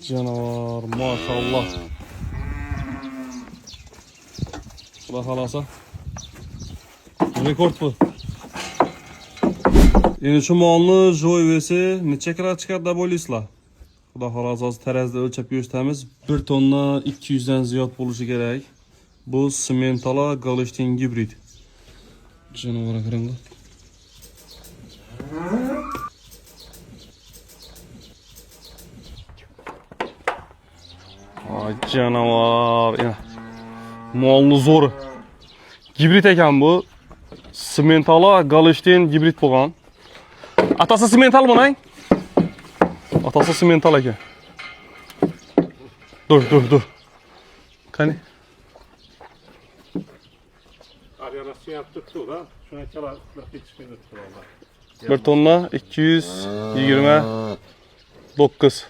Canavar maşallah. Xudo xolasa. Rekord bu. Endi shu molni joyvesi necha kilo chiqadi deb o'ylaysizlar? Xudo xolasa hozir tarazida o'lchab ko'rsatamiz. 1 tonna 200 dan ziyod bo'lishi kerak. Bu Simmentala Golestein gibrid. Canavar qaranglar. Ay canavar ya. Molni zo'ri. Gibrid ekan bu. Simmentala Golestein gibrid bo'lgan. Atası Simmental mı lan? Atası Simmental ekan. Dur. Qani? Aryanası yaptık da şuna kala yetişmedi. 1 tonna 229.